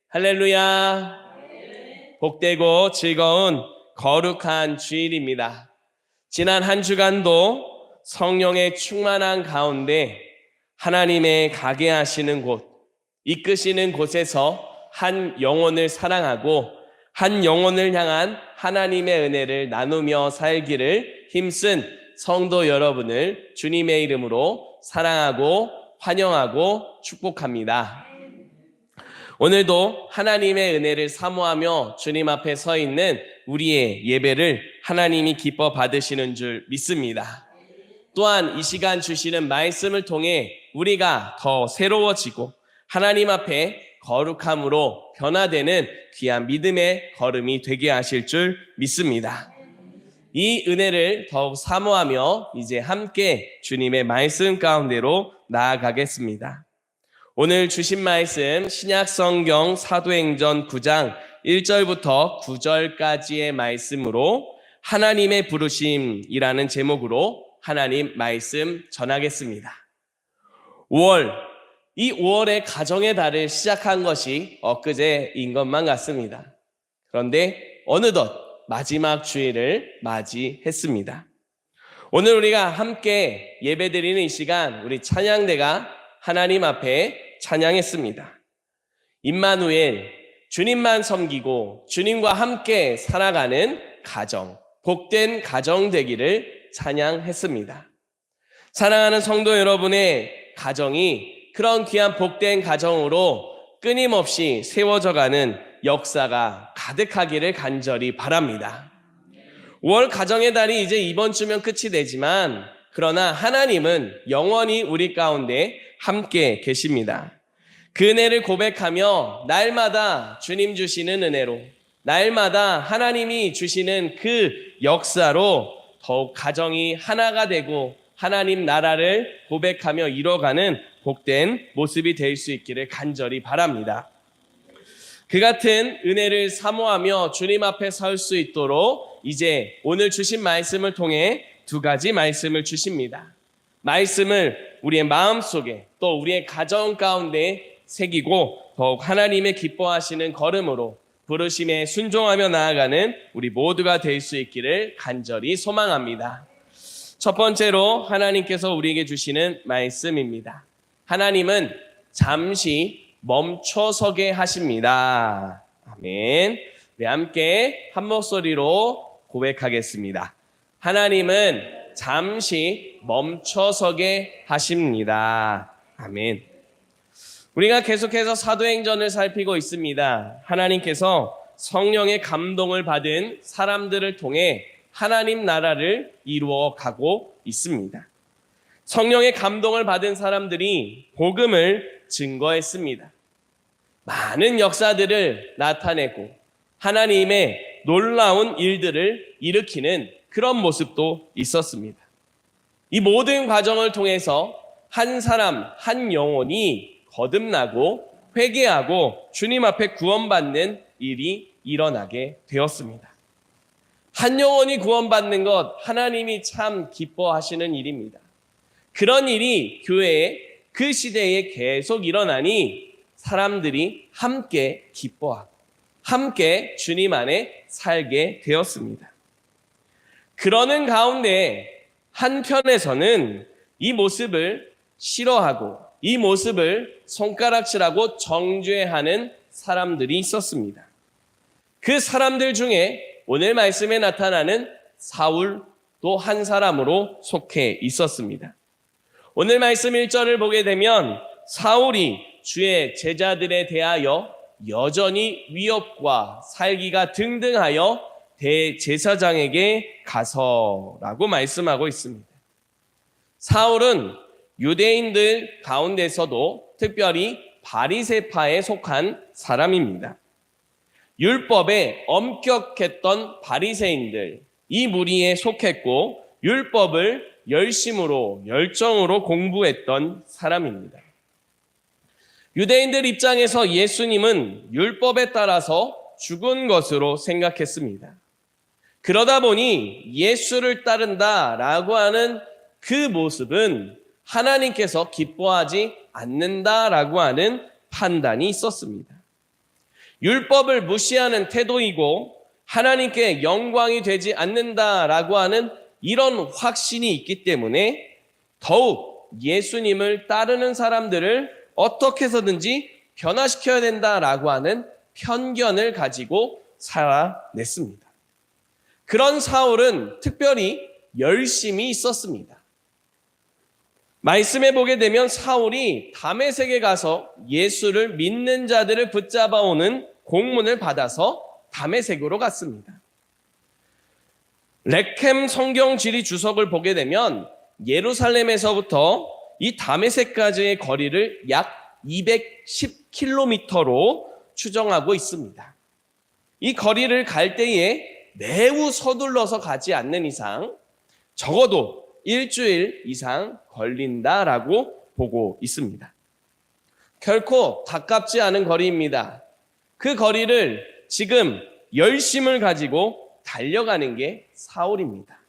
할렐루야. 복되고 즐거운 거룩한 주일입니다. 지난 한 주간도 성령의 충만한 가운데 하나님의 가게 하시는 곳, 이끄시는 곳에서 한 영혼을 사랑하고 한 영혼을 향한 하나님의 은혜를 나누며 살기를 힘쓴 성도 여러분을 주님의 이름으로 사랑하고 환영하고 축복합니다. 오늘도 하나님의 은혜를 사모하며 주님 앞에 서 있는 우리의 예배를 하나님이 기뻐 받으시는 줄 믿습니다. 또한 이 시간 주시는 말씀을 통해 우리가 더 새로워지고 하나님 앞에 거룩함으로 변화되는 귀한 믿음의 걸음이 되게 하실 줄 믿습니다. 이 은혜를 더욱 사모하며 이제 함께 주님의 말씀 가운데로 나아가겠습니다. 오늘 주신 말씀 신약성경 사도행전 9장 1절부터 9절까지의 말씀으로 하나님의 부르심이라는 제목으로 하나님 말씀 전하겠습니다. 5월, 이 5월의 가정의 달을 시작한 것이 엊그제인 것만 같습니다. 그런데 어느덧 마지막 주일을 맞이했습니다. 오늘 우리가 함께 예배드리는 이 시간 우리 찬양대가 하나님 앞에 찬양했습니다. 임마누엘, 주님만 섬기고 주님과 함께 살아가는 가정, 복된 가정 되기를 찬양했습니다. 사랑하는 성도 여러분의 가정이 그런 귀한 복된 가정으로 끊임없이 세워져가는 역사가 가득하기를 간절히 바랍니다. 5월 가정의 달이 이제 이번 주면 끝이 되지만 그러나 하나님은 영원히 우리 가운데 함께 계십니다. 그 은혜를 고백하며 날마다 주님 주시는 은혜로, 날마다 하나님이 주시는 그 역사로 더욱 가정이 하나가 되고 하나님 나라를 고백하며 이뤄가는 복된 모습이 될 수 있기를 간절히 바랍니다. 그 같은 은혜를 사모하며 주님 앞에 설 수 있도록 이제 오늘 주신 말씀을 통해 두 가지 말씀을 주십니다. 말씀을 우리의 마음속에 또 우리의 가정 가운데 새기고 더욱 하나님의 기뻐하시는 걸음으로 부르심에 순종하며 나아가는 우리 모두가 될 수 있기를 간절히 소망합니다. 첫 번째로 하나님께서 우리에게 주시는 말씀입니다. 하나님은 잠시 멈춰서게 하십니다. 아멘. 우리 함께 한 목소리로 고백하겠습니다. 하나님은 잠시 멈춰서게 하십니다. 아멘. 우리가 계속해서 사도행전을 살피고 있습니다. 하나님께서 성령의 감동을 받은 사람들을 통해 하나님 나라를 이루어 가고 있습니다. 성령의 감동을 받은 사람들이 복음을 증거했습니다. 많은 역사들을 나타내고 하나님의 놀라운 일들을 일으키는 그런 모습도 있었습니다. 이 모든 과정을 통해서 한 사람, 한 영혼이 거듭나고 회개하고 주님 앞에 구원받는 일이 일어나게 되었습니다. 한 영혼이 구원받는 것 하나님이 참 기뻐하시는 일입니다. 그런 일이 교회에 그 시대에 계속 일어나니 사람들이 함께 기뻐하고 함께 주님 안에 살게 되었습니다. 그러는 가운데 한편에서는 이 모습을 싫어하고 이 모습을 손가락질하고 정죄하는 사람들이 있었습니다. 그 사람들 중에 오늘 말씀에 나타나는 사울도 한 사람으로 속해 있었습니다. 오늘 말씀 1절을 보게 되면 사울이 주의 제자들에 대하여 여전히 위협과 살기가 등등하여 대제사장에게 가서라고 말씀하고 있습니다. 사울은 유대인들 가운데서도 특별히 바리새파에 속한 사람입니다. 율법에 엄격했던 바리새인들, 이 무리에 속했고 율법을 열심으로 열정으로 공부했던 사람입니다. 유대인들 입장에서 예수님은 율법에 따라서 죽은 것으로 생각했습니다. 그러다 보니 예수를 따른다라고 하는 그 모습은 하나님께서 기뻐하지 않는다라고 하는 판단이 있었습니다. 율법을 무시하는 태도이고 하나님께 영광이 되지 않는다라고 하는 이런 확신이 있기 때문에 더욱 예수님을 따르는 사람들을 어떻게 해서든지 변화시켜야 된다라고 하는 편견을 가지고 살아냈습니다. 그런 사울은 특별히 열심히 있었습니다. 말씀해 보게 되면 사울이 다메섹에 가서 예수를 믿는 자들을 붙잡아오는 공문을 받아서 다메섹으로 갔습니다. 레켐 성경 지리 주석을 보게 되면 예루살렘에서부터 이 다메섹까지의 거리를 약 210km로 추정하고 있습니다. 이 거리를 갈 때에 매우 서둘러서 가지 않는 이상 적어도 일주일 이상 걸린다라고 보고 있습니다. 결코 가깝지 않은 거리입니다. 그 거리를 지금 열심을 가지고 달려가는 게 사울입니다.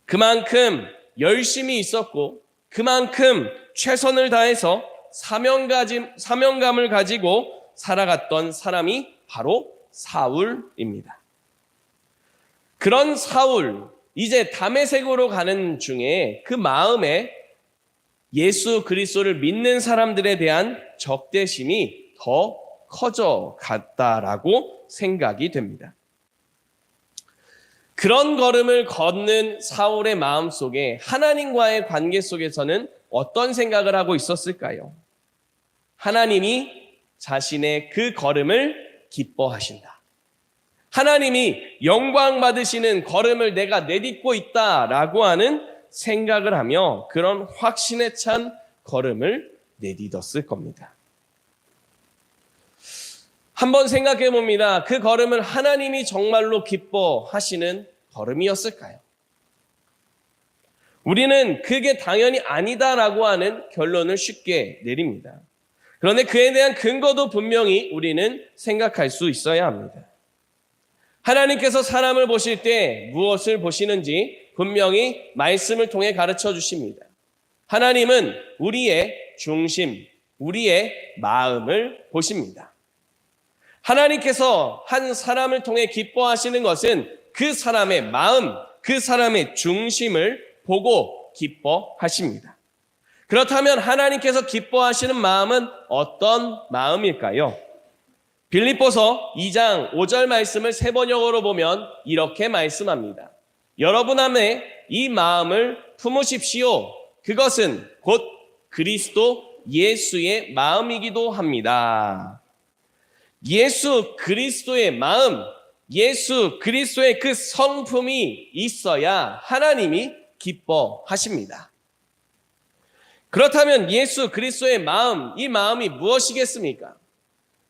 그만큼 열심히 있었고 그만큼 최선을 다해서 사명감을 가지고 살아갔던 사람이 바로 사울입니다. 그런 사울, 이제 다메섹으로 가는 중에 그 마음에 예수 그리스도를 믿는 사람들에 대한 적대심이 더 커져 갔다라고 생각이 됩니다. 그런 걸음을 걷는 사울의 마음 속에 하나님과의 관계 속에서는 어떤 생각을 하고 있었을까요? 하나님이 자신의 그 걸음을 기뻐하신다. 하나님이 영광 받으시는 걸음을 내가 내딛고 있다라고 하는 생각을 하며 그런 확신에 찬 걸음을 내딛었을 겁니다. 한번 생각해 봅니다. 그 걸음을 하나님이 정말로 기뻐하시는 걸음이었을까요? 우리는 그게 당연히 아니다라고 하는 결론을 쉽게 내립니다. 그런데 그에 대한 근거도 분명히 우리는 생각할 수 있어야 합니다. 하나님께서 사람을 보실 때 무엇을 보시는지 분명히 말씀을 통해 가르쳐 주십니다. 하나님은 우리의 중심, 우리의 마음을 보십니다. 하나님께서 한 사람을 통해 기뻐하시는 것은 그 사람의 마음, 그 사람의 중심을 보고 기뻐하십니다. 그렇다면 하나님께서 기뻐하시는 마음은 어떤 마음일까요? 빌립보서 2장 5절 말씀을 세 번역으로 보면 이렇게 말씀합니다. 여러분 안에 이 마음을 품으십시오. 그것은 곧 그리스도 예수의 마음이기도 합니다. 예수 그리스도의 마음, 예수 그리스도의 그 성품이 있어야 하나님이 기뻐하십니다. 그렇다면 예수 그리스도의 마음, 이 마음이 무엇이겠습니까?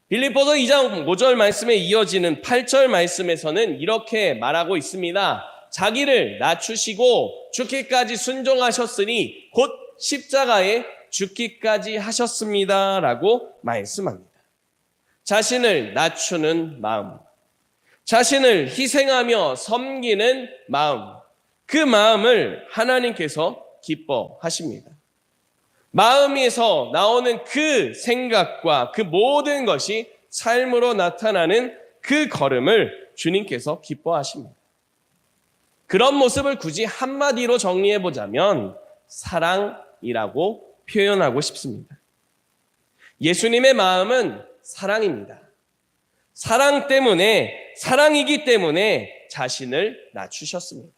빌립보서 2장 5절 말씀에 이어지는 8절 말씀에서는 이렇게 말하고 있습니다. 자기를 낮추시고 죽기까지 순종하셨으니 곧 십자가에 죽기까지 하셨습니다. 라고 말씀합니다. 자신을 낮추는 마음, 자신을 희생하며 섬기는 마음, 그 마음을 하나님께서 기뻐하십니다. 마음에서 나오는 그 생각과 그 모든 것이 삶으로 나타나는 그 걸음을 주님께서 기뻐하십니다. 그런 모습을 굳이 한마디로 정리해 보자면 사랑이라고 표현하고 싶습니다. 예수님의 마음은 사랑입니다. 사랑이기 때문에 자신을 낮추셨습니다.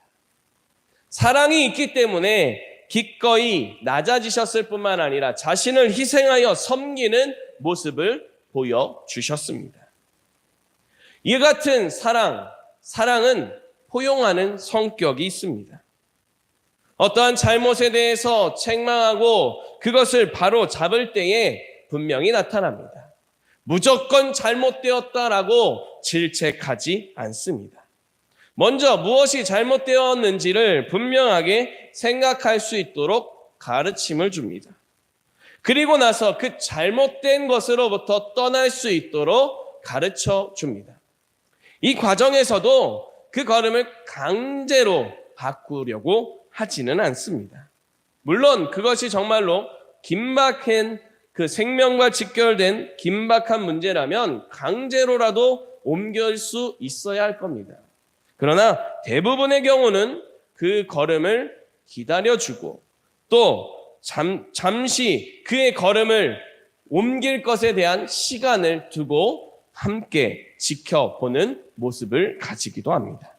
사랑이 있기 때문에 기꺼이 낮아지셨을 뿐만 아니라 자신을 희생하여 섬기는 모습을 보여주셨습니다. 이 같은 사랑은 포용하는 성격이 있습니다. 어떠한 잘못에 대해서 책망하고 그것을 바로 잡을 때에 분명히 나타납니다. 무조건 잘못되었다라고 질책하지 않습니다. 먼저 무엇이 잘못되었는지를 분명하게 생각할 수 있도록 가르침을 줍니다. 그리고 나서 그 잘못된 것으로부터 떠날 수 있도록 가르쳐 줍니다. 이 과정에서도 그 걸음을 강제로 바꾸려고 하지는 않습니다. 물론 그것이 정말로 긴박한 그 생명과 직결된 긴박한 문제라면 강제로라도 옮길 수 있어야 할 겁니다. 그러나 대부분의 경우는 그 걸음을 기다려주고 또 잠시 그의 걸음을 옮길 것에 대한 시간을 두고 함께 지켜보는 모습을 가지기도 합니다.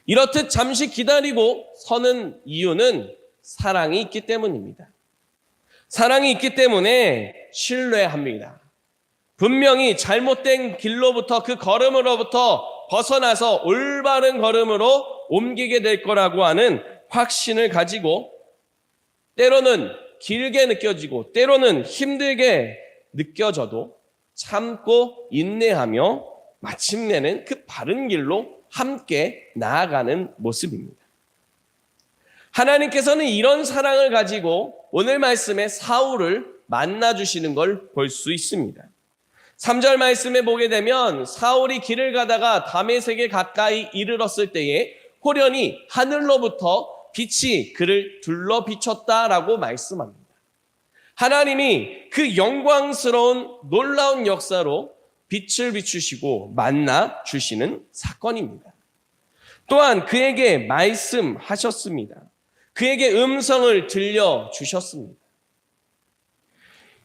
이렇듯 잠시 기다리고 서는 이유는 사랑이 있기 때문입니다. 사랑이 있기 때문에 신뢰합니다. 분명히 잘못된 길로부터 그 걸음으로부터 벗어나서 올바른 걸음으로 옮기게 될 거라고 하는 확신을 가지고 때로는 길게 느껴지고 때로는 힘들게 느껴져도 참고 인내하며 마침내는 그 바른 길로 함께 나아가는 모습입니다. 하나님께서는 이런 사랑을 가지고 오늘 말씀에 사울을 만나주시는 걸 볼 수 있습니다. 3절 말씀에 보게 되면 사울이 길을 가다가 다메섹에 가까이 이르렀을 때에 호련히 하늘로부터 빛이 그를 둘러 비췄다라고 말씀합니다. 하나님이 그 영광스러운 놀라운 역사로 빛을 비추시고 만나 주시는 사건입니다. 또한 그에게 말씀하셨습니다. 그에게 음성을 들려주셨습니다.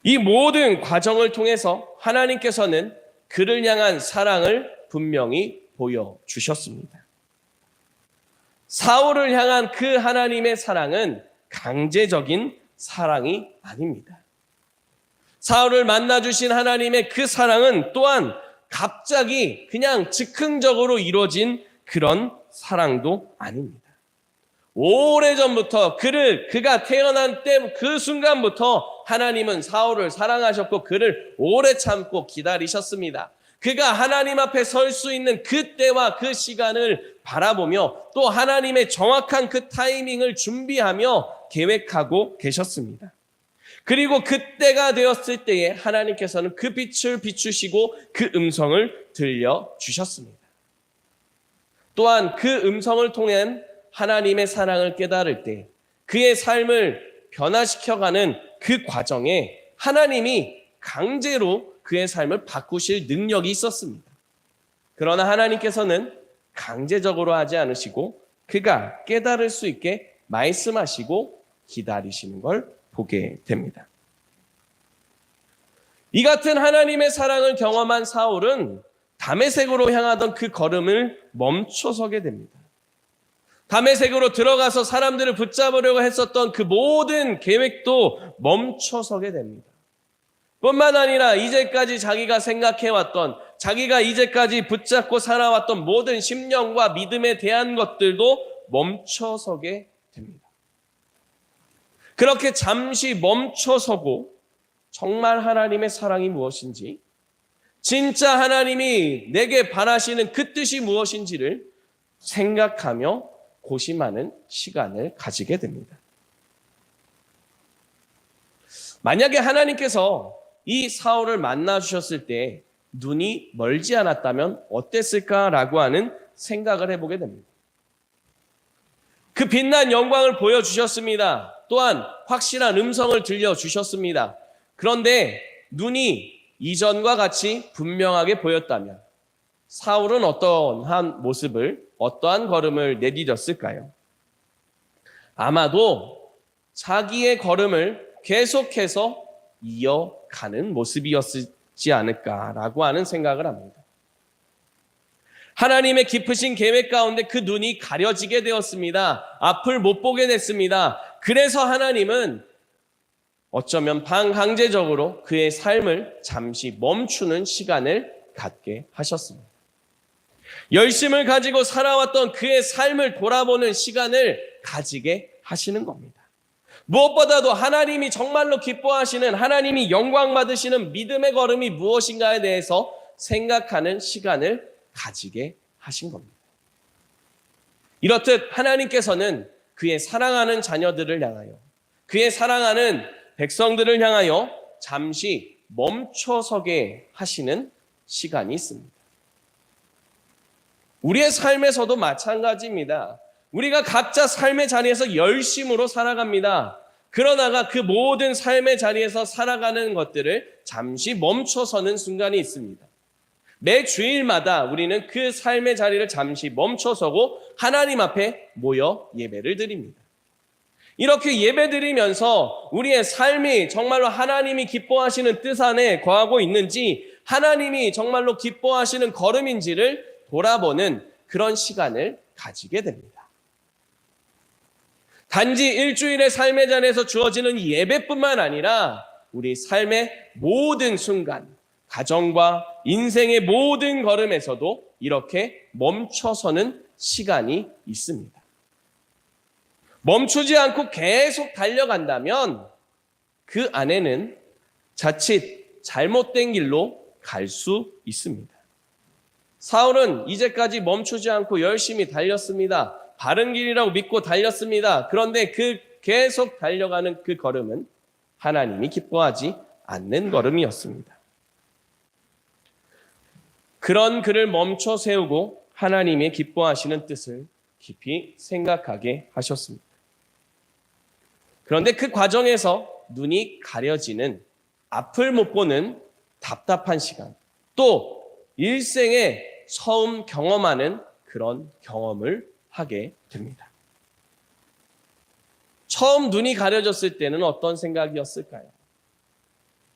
이 모든 과정을 통해서 하나님께서는 그를 향한 사랑을 분명히 보여주셨습니다. 사울을 향한 그 하나님의 사랑은 강제적인 사랑이 아닙니다. 사울을 만나주신 하나님의 그 사랑은 또한 갑자기 그냥 즉흥적으로 이루어진 그런 사랑도 아닙니다. 오래전부터 그가 태어난 때 그 순간부터 하나님은 사울을 사랑하셨고 그를 오래 참고 기다리셨습니다. 그가 하나님 앞에 설 수 있는 그때와 그 시간을 바라보며 또 하나님의 정확한 그 타이밍을 준비하며 계획하고 계셨습니다. 그리고 그때가 되었을 때에 하나님께서는 그 빛을 비추시고 그 음성을 들려주셨습니다. 또한 그 음성을 통해 하나님의 사랑을 깨달을 때 그의 삶을 변화시켜가는 그 과정에 하나님이 강제로 그의 삶을 바꾸실 능력이 있었습니다. 그러나 하나님께서는 강제적으로 하지 않으시고 그가 깨달을 수 있게 말씀하시고 기다리시는 걸 보게 됩니다. 이 같은 하나님의 사랑을 경험한 사울은 다메섹으로 향하던 그 걸음을 멈춰서게 됩니다. 다메섹으로 들어가서 사람들을 붙잡으려고 했었던 그 모든 계획도 멈춰서게 됩니다. 뿐만 아니라 이제까지 자기가 생각해왔던, 자기가 이제까지 붙잡고 살아왔던 모든 심령과 믿음에 대한 것들도 멈춰서게 됩니다. 그렇게 잠시 멈춰서고 정말 하나님의 사랑이 무엇인지, 진짜 하나님이 내게 바라시는 그 뜻이 무엇인지를 생각하며 고심하는 시간을 가지게 됩니다. 만약에 하나님께서 이 사울을 만나 주셨을 때 눈이 멀지 않았다면 어땠을까라고 하는 생각을 해보게 됩니다. 그 빛난 영광을 보여주셨습니다. 또한 확실한 음성을 들려주셨습니다. 그런데 눈이 이전과 같이 분명하게 보였다면 사울은 어떠한 모습을, 어떠한 걸음을 내디뎠을까요? 아마도 자기의 걸음을 계속해서 이어가는 모습이었지 않을까라고 하는 생각을 합니다. 하나님의 깊으신 계획 가운데 그 눈이 가려지게 되었습니다. 앞을 못 보게 됐습니다. 그래서 하나님은 어쩌면 반강제적으로 그의 삶을 잠시 멈추는 시간을 갖게 하셨습니다. 열심을 가지고 살아왔던 그의 삶을 돌아보는 시간을 가지게 하시는 겁니다. 무엇보다도 하나님이 정말로 기뻐하시는, 하나님이 영광 받으시는 믿음의 걸음이 무엇인가에 대해서 생각하는 시간을 가지게 하신 겁니다. 이렇듯 하나님께서는 그의 사랑하는 자녀들을 향하여, 그의 사랑하는 백성들을 향하여 잠시 멈춰서게 하시는 시간이 있습니다. 우리의 삶에서도 마찬가지입니다. 우리가 각자 삶의 자리에서 열심으로 살아갑니다. 그러다가 그 모든 삶의 자리에서 살아가는 것들을 잠시 멈춰서는 순간이 있습니다. 매 주일마다 우리는 그 삶의 자리를 잠시 멈춰서고 하나님 앞에 모여 예배를 드립니다. 이렇게 예배드리면서 우리의 삶이 정말로 하나님이 기뻐하시는 뜻 안에 거하고 있는지, 하나님이 정말로 기뻐하시는 걸음인지를 돌아보는 그런 시간을 가지게 됩니다. 단지 일주일의 삶의 자리에서 주어지는 예배뿐만 아니라 우리 삶의 모든 순간, 가정과 인생의 모든 걸음에서도 이렇게 멈춰서는 시간이 있습니다. 멈추지 않고 계속 달려간다면 그 안에는 자칫 잘못된 길로 갈 수 있습니다. 사울은 이제까지 멈추지 않고 열심히 달렸습니다. 바른 길이라고 믿고 달렸습니다. 그런데 그 계속 달려가는 그 걸음은 하나님이 기뻐하지 않는 걸음이었습니다. 그런 그를 멈춰 세우고 하나님의 기뻐하시는 뜻을 깊이 생각하게 하셨습니다. 그런데 그 과정에서 눈이 가려지는, 앞을 못 보는 답답한 시간, 또 일생에 처음 경험하는 그런 경험을 하게 됩니다. 처음 눈이 가려졌을 때는 어떤 생각이었을까요?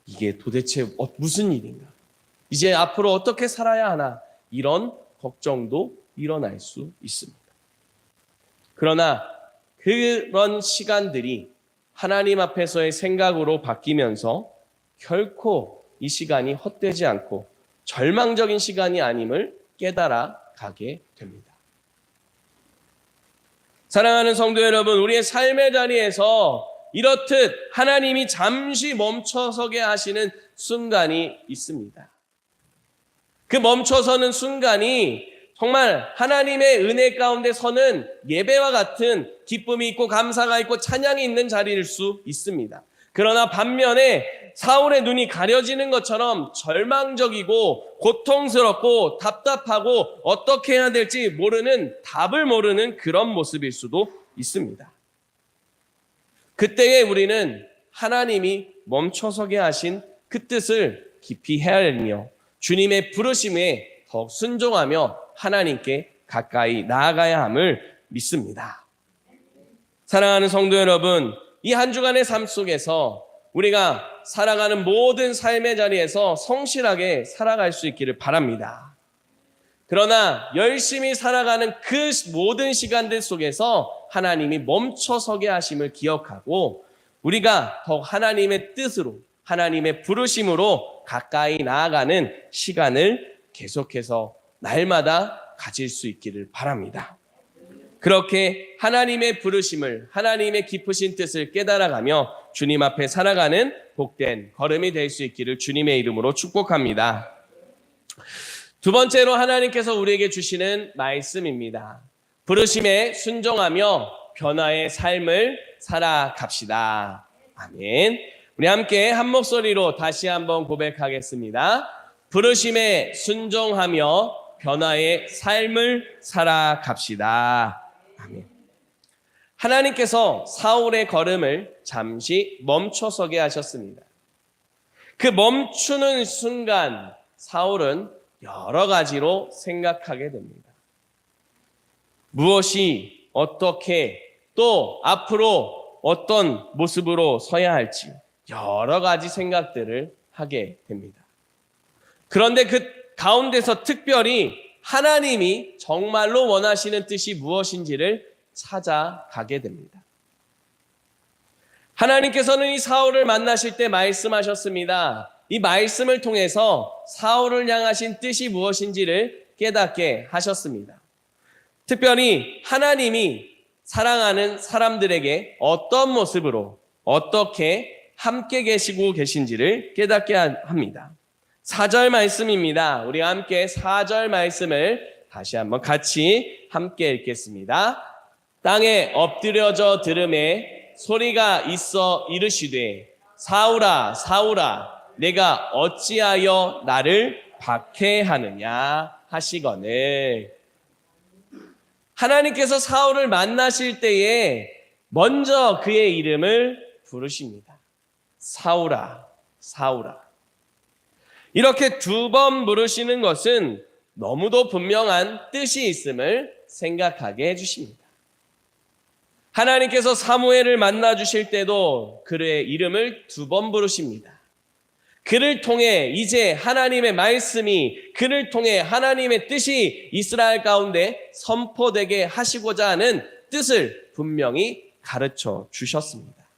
이게 도대체 무슨 일인가? 이제 앞으로 어떻게 살아야 하나? 이런 걱정도 일어날 수 있습니다. 그러나 그런 시간들이 하나님 앞에서의 생각으로 바뀌면서 결코 이 시간이 헛되지 않고 절망적인 시간이 아님을 깨달아 가게 됩니다. 사랑하는 성도 여러분, 우리의 삶의 자리에서 이렇듯 하나님이 잠시 멈춰서게 하시는 순간이 있습니다. 그 멈춰서는 순간이 정말 하나님의 은혜 가운데 서는 예배와 같은 기쁨이 있고 감사가 있고 찬양이 있는 자리일 수 있습니다. 그러나 반면에 사울의 눈이 가려지는 것처럼 절망적이고 고통스럽고 답답하고 어떻게 해야 될지 모르는, 답을 모르는 그런 모습일 수도 있습니다. 그때에 우리는 하나님이 멈춰서게 하신 그 뜻을 깊이 헤아리며 주님의 부르심에 더욱 순종하며 하나님께 가까이 나아가야 함을 믿습니다. 사랑하는 성도 여러분, 이 한 주간의 삶 속에서 우리가 살아가는 모든 삶의 자리에서 성실하게 살아갈 수 있기를 바랍니다. 그러나 열심히 살아가는 그 모든 시간들 속에서 하나님이 멈춰서게 하심을 기억하고 우리가 더욱 하나님의 뜻으로, 하나님의 부르심으로 가까이 나아가는 시간을 계속해서 날마다 가질 수 있기를 바랍니다. 그렇게 하나님의 부르심을, 하나님의 깊으신 뜻을 깨달아가며 주님 앞에 살아가는 복된 걸음이 될 수 있기를 주님의 이름으로 축복합니다. 두 번째로 하나님께서 우리에게 주시는 말씀입니다. 부르심에 순종하며 변화의 삶을 살아갑시다. 아멘. 우리 함께 한 목소리로 다시 한번 고백하겠습니다. 부르심에 순종하며 변화의 삶을 살아갑시다. 아멘. 하나님께서 사울의 걸음을 잠시 멈춰서게 하셨습니다. 그 멈추는 순간 사울은 여러 가지로 생각하게 됩니다. 무엇이 어떻게 또 앞으로 어떤 모습으로 서야 할지 여러 가지 생각들을 하게 됩니다. 그런데 그 가운데서 특별히 하나님이 정말로 원하시는 뜻이 무엇인지를 찾아가게 됩니다. 하나님께서는 이 사울을 만나실 때 말씀하셨습니다. 이 말씀을 통해서 사울을 향하신 뜻이 무엇인지를 깨닫게 하셨습니다. 특별히 하나님이 사랑하는 사람들에게 어떤 모습으로 어떻게 함께 계시고 계신지를 깨닫게 합니다. 4절 말씀입니다. 우리 함께 4절 말씀을 다시 한번 같이 함께 읽겠습니다. 땅에 엎드려져 들음에 소리가 있어 이르시되 사울아 사울아 내가 어찌하여 나를 박해하느냐 하시거늘. 하나님께서 사울을 만나실 때에 먼저 그의 이름을 부르십니다. 사울아, 사울아. 이렇게 2번 부르시는 것은 너무도 분명한 뜻이 있음을 생각하게 해주십니다. 하나님께서 사무엘을 만나 주실 때도 그의 이름을 2번 부르십니다. 그를 통해 이제 하나님의 말씀이, 그를 통해 하나님의 뜻이 이스라엘 가운데 선포되게 하시고자 하는 뜻을 분명히 가르쳐 주셨습니다.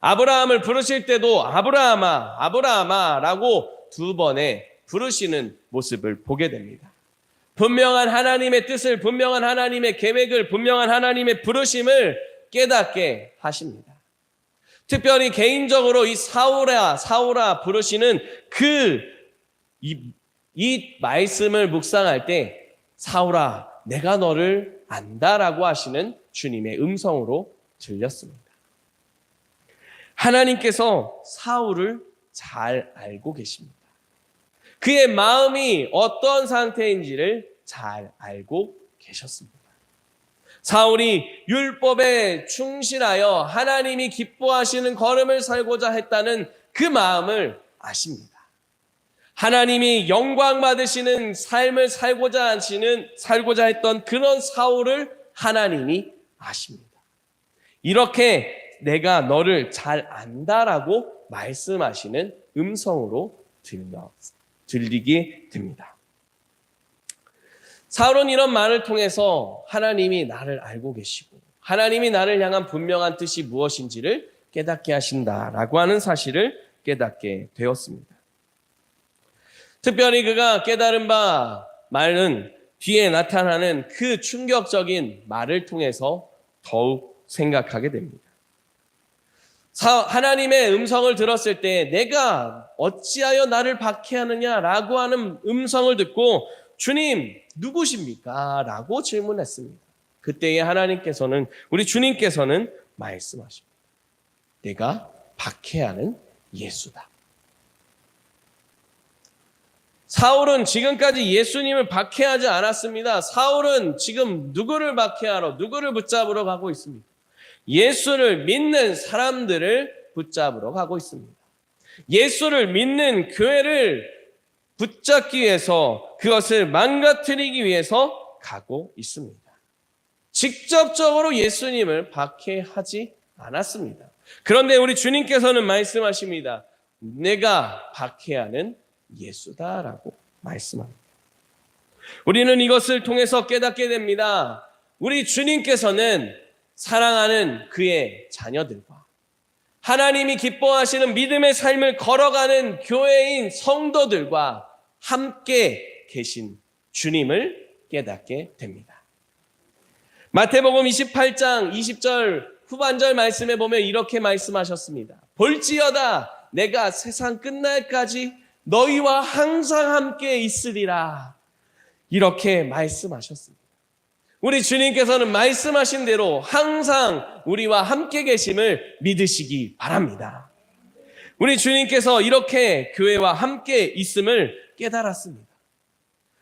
아브라함을 부르실 때도 아브라함아, 아브라함아 라고 2번에 부르시는 모습을 보게 됩니다. 분명한 하나님의 뜻을, 분명한 하나님의 계획을, 분명한 하나님의 부르심을 깨닫게 하십니다. 특별히 개인적으로 이 사울아, 사울아 부르시는 이 말씀을 묵상할 때 사울아, 내가 너를 안다라고 하시는 주님의 음성으로 들렸습니다. 하나님께서 사울을 잘 알고 계십니다. 그의 마음이 어떤 상태인지를 잘 알고 계셨습니다. 사울이 율법에 충실하여 하나님이 기뻐하시는 걸음을 살고자 했다는 그 마음을 아십니다. 하나님이 영광 받으시는 삶을 살고자 했던 그런 사울을 하나님이 아십니다. 이렇게 내가 너를 잘 안다라고 말씀하시는 음성으로 들리게 됩니다. 사울은 이런 말을 통해서 하나님이 나를 알고 계시고 하나님이 나를 향한 분명한 뜻이 무엇인지를 깨닫게 하신다라고 하는 사실을 깨닫게 되었습니다. 특별히 그가 깨달은 바 말은 뒤에 나타나는 그 충격적인 말을 통해서 더욱 생각하게 됩니다. 하나님의 음성을 들었을 때 내가 어찌하여 나를 박해하느냐라고 하는 음성을 듣고 주님 누구십니까? 라고 질문했습니다. 그때에 하나님께서는, 우리 주님께서는 말씀하십니다. 내가 박해하는 예수다. 사울은 지금까지 예수님을 박해하지 않았습니다. 사울은 지금 누구를 박해하러, 누구를 붙잡으러 가고 있습니다. 예수를 믿는 사람들을 붙잡으러 가고 있습니다. 예수를 믿는 교회를 붙잡기 위해서, 그것을 망가뜨리기 위해서 가고 있습니다. 직접적으로 예수님을 박해하지 않았습니다. 그런데 우리 주님께서는 말씀하십니다. 내가 박해하는 예수다라고 말씀합니다. 우리는 이것을 통해서 깨닫게 됩니다. 우리 주님께서는 사랑하는 그의 자녀들과 하나님이 기뻐하시는 믿음의 삶을 걸어가는 교회인 성도들과 함께 계신 주님을 깨닫게 됩니다. 마태복음 28장 20절 후반절 말씀에 보면 이렇게 말씀하셨습니다. 볼지어다 내가 세상 끝날까지 너희와 항상 함께 있으리라. 이렇게 말씀하셨습니다. 우리 주님께서는 말씀하신 대로 항상 우리와 함께 계심을 믿으시기 바랍니다. 우리 주님께서 이렇게 교회와 함께 있음을 깨달았습니다.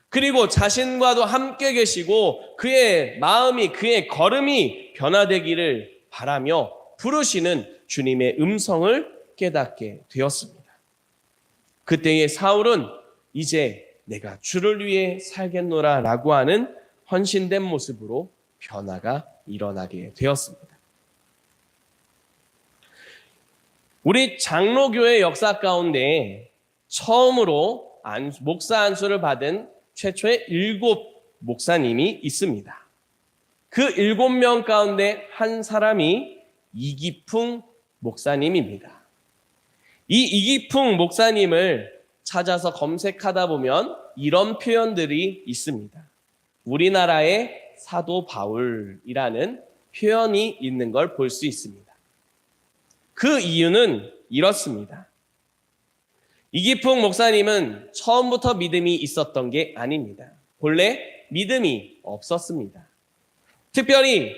그리고 자신과도 함께 계시고 그의 마음이, 그의 걸음이 변화되기를 바라며 부르시는 주님의 음성을 깨닫게 되었습니다. 그때의 사울은 이제 내가 주를 위해 살겠노라 라고 하는 헌신된 모습으로 변화가 일어나게 되었습니다. 우리 장로교회 역사 가운데 처음으로 목사 안수를 받은 최초의 7 목사님이 있습니다. 그 7명 가운데 한 사람이 이기풍 목사님입니다. 이 이기풍 목사님을 찾아서 검색하다 보면 이런 표현들이 있습니다. 우리나라의 사도 바울이라는 표현이 있는 걸 볼 수 있습니다. 그 이유는 이렇습니다. 이기풍 목사님은 처음부터 믿음이 있었던 게 아닙니다. 본래 믿음이 없었습니다. 특별히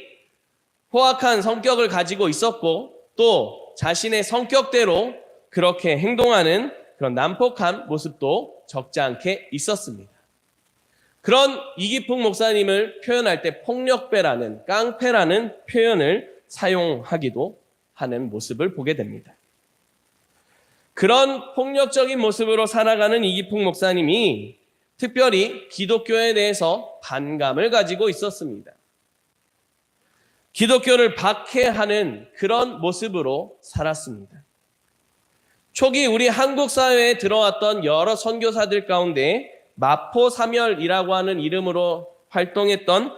포악한 성격을 가지고 있었고 또 자신의 성격대로 그렇게 행동하는 그런 난폭한 모습도 적지 않게 있었습니다. 그런 이기풍 목사님을 표현할 때 폭력배라는, 깡패라는 표현을 사용하기도 하는 모습을 보게 됩니다. 그런 폭력적인 모습으로 살아가는 이기풍 목사님이 특별히 기독교에 대해서 반감을 가지고 있었습니다. 기독교를 박해하는 그런 모습으로 살았습니다. 초기 우리 한국 사회에 들어왔던 여러 선교사들 가운데 마포사멸이라고 하는 이름으로 활동했던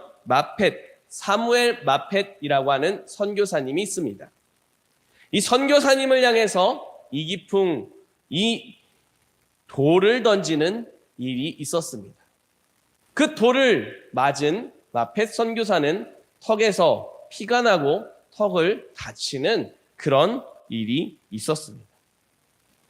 사무엘 마펫이라고 하는 선교사님이 있습니다. 이 선교사님을 향해서 이기풍 이 돌을 던지는 일이 있었습니다. 그 돌을 맞은 마펫 선교사는 턱에서 피가 나고 턱을 다치는 그런 일이 있었습니다.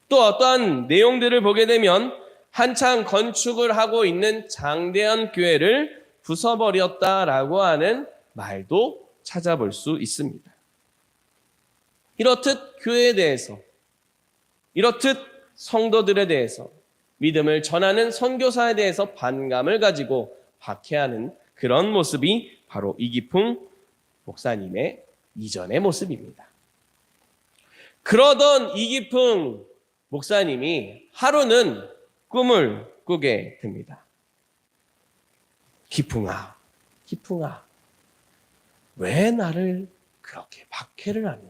또 어떠한 내용들을 보게 되면 한창 건축을 하고 있는 장대현 교회를 부숴버렸다라고 하는 말도 찾아볼 수 있습니다. 이렇듯 교회에 대해서, 이렇듯 성도들에 대해서, 믿음을 전하는 선교사에 대해서 반감을 가지고 박해하는 그런 모습이 바로 이기풍 목사님의 이전의 모습입니다. 그러던 이기풍 목사님이 하루는 꿈을 꾸게 됩니다. 기풍아, 왜 나를 그렇게 박해를 하느냐?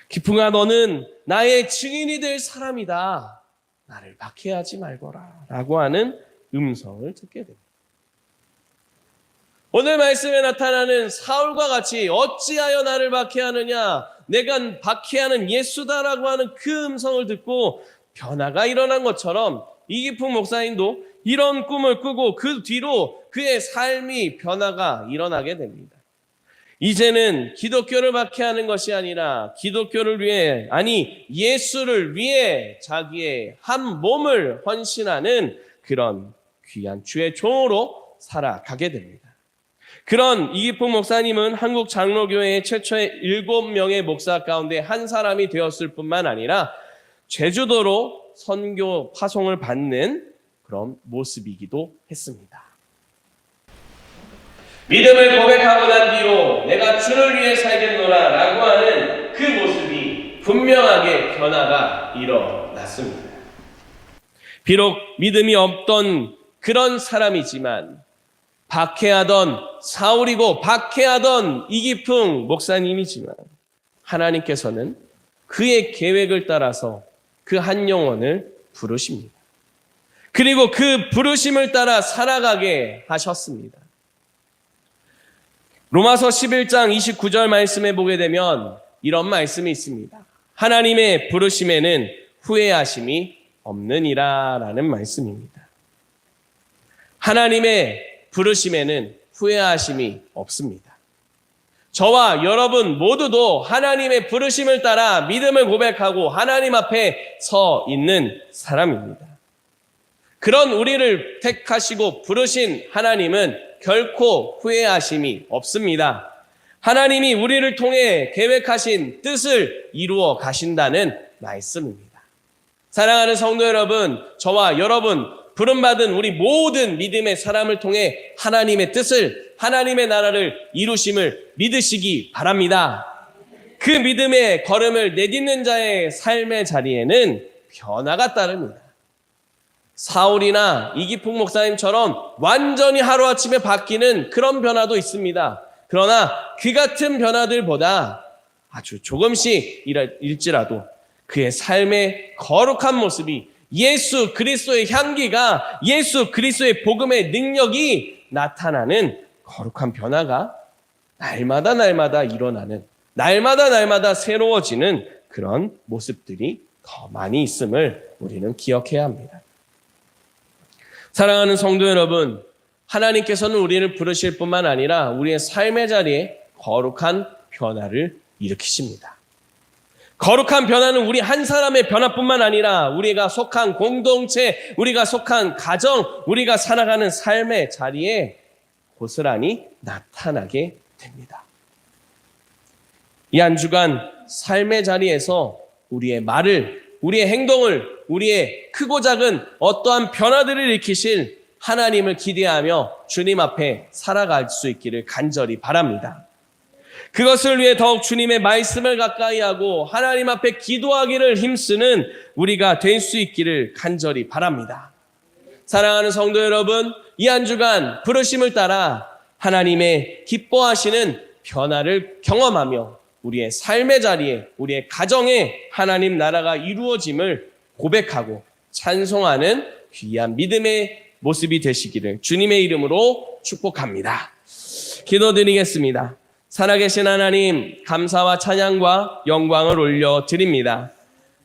기풍아, 너는 나의 증인이 될 사람이다. 나를 박해하지 말거라. 라고 하는 음성을 듣게 됩니다. 오늘 말씀에 나타나는 사울과 같이 어찌하여 나를 박해하느냐? 내가 박해하는 예수다라고 하는 그 음성을 듣고 변화가 일어난 것처럼 이기풍 목사님도 이런 꿈을 꾸고 그 뒤로 그의 삶이 변화가 일어나게 됩니다. 이제는 기독교를 박해하는 것이 아니라 기독교를 위해, 예수를 위해 자기의 한 몸을 헌신하는 그런 귀한 주의 종으로 살아가게 됩니다. 그런 이기풍 목사님은 한국 장로교회의 최초의 7명의 목사 가운데 한 사람이 되었을 뿐만 아니라 제주도로 선교 파송을 받는 그런 모습이기도 했습니다. 믿음을 고백하고 난 뒤로 내가 주를 위해 살겠노라 라고 하는 그 모습이 분명하게 변화가 일어났습니다. 비록 믿음이 없던 그런 사람이지만 박해하던 사울이고 박해하던 이기풍 목사님이지만 하나님께서는 그의 계획을 따라서 그 한 영혼을 부르십니다. 그리고 그 부르심을 따라 살아가게 하셨습니다. 로마서 11장 29절 말씀에 보게 되면 이런 말씀이 있습니다. 하나님의 부르심에는 후회하심이 없느니라 라는 말씀입니다. 하나님의 부르심에는 후회하심이 없습니다. 저와 여러분 모두도 하나님의 부르심을 따라 믿음을 고백하고 하나님 앞에 서 있는 사람입니다. 그런 우리를 택하시고 부르신 하나님은 결코 후회하심이 없습니다. 하나님이 우리를 통해 계획하신 뜻을 이루어 가신다는 말씀입니다. 사랑하는 성도 여러분, 저와 여러분 부름받은 우리 모든 믿음의 사람을 통해 하나님의 뜻을, 하나님의 나라를 이루심을 믿으시기 바랍니다. 그 믿음의 걸음을 내딛는 자의 삶의 자리에는 변화가 따릅니다. 사울이나 이기풍 목사님처럼 완전히 하루아침에 바뀌는 그런 변화도 있습니다. 그러나 그 같은 변화들보다 아주 조금씩 일지라도 그의 삶의 거룩한 모습이, 예수 그리스도의 향기가, 예수 그리스도의 복음의 능력이 나타나는 거룩한 변화가 날마다 일어나는, 날마다 새로워지는 그런 모습들이 더 많이 있음을 우리는 기억해야 합니다. 사랑하는 성도 여러분, 하나님께서는 우리를 부르실 뿐만 아니라 우리의 삶의 자리에 거룩한 변화를 일으키십니다. 거룩한 변화는 우리 한 사람의 변화뿐만 아니라 우리가 속한 공동체, 우리가 속한 가정, 우리가 살아가는 삶의 자리에 고스란히 나타나게 됩니다. 이 한 주간 삶의 자리에서 우리의 말을, 우리의 행동을, 우리의 크고 작은 어떠한 변화들을 일으키실 하나님을 기대하며 주님 앞에 살아갈 수 있기를 간절히 바랍니다. 그것을 위해 더욱 주님의 말씀을 가까이 하고 하나님 앞에 기도하기를 힘쓰는 우리가 될 수 있기를 간절히 바랍니다. 사랑하는 성도 여러분, 이 한 주간 부르심을 따라 하나님의 기뻐하시는 변화를 경험하며 우리의 삶의 자리에, 우리의 가정에 하나님 나라가 이루어짐을 고백하고 찬송하는 귀한 믿음의 모습이 되시기를 주님의 이름으로 축복합니다. 기도드리겠습니다. 살아계신 하나님, 감사와 찬양과 영광을 올려드립니다.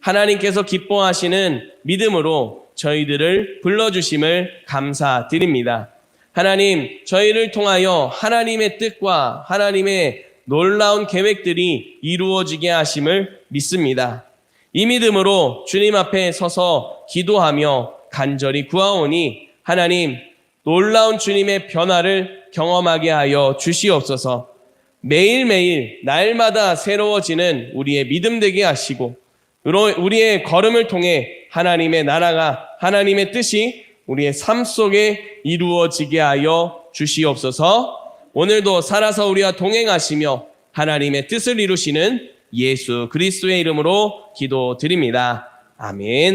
하나님께서 기뻐하시는 믿음으로 저희들을 불러주심을 감사드립니다. 하나님, 저희를 통하여 하나님의 뜻과 하나님의 놀라운 계획들이 이루어지게 하심을 믿습니다. 이 믿음으로 주님 앞에 서서 기도하며 간절히 구하오니 하나님, 놀라운 주님의 변화를 경험하게 하여 주시옵소서. 매일매일 날마다 새로워지는 우리의 믿음 되게 하시고 우리의 걸음을 통해 하나님의 나라가, 하나님의 뜻이 우리의 삶 속에 이루어지게 하여 주시옵소서. 오늘도 살아서 우리와 동행하시며 하나님의 뜻을 이루시는 예수 그리스도의 이름으로 기도드립니다. 아멘.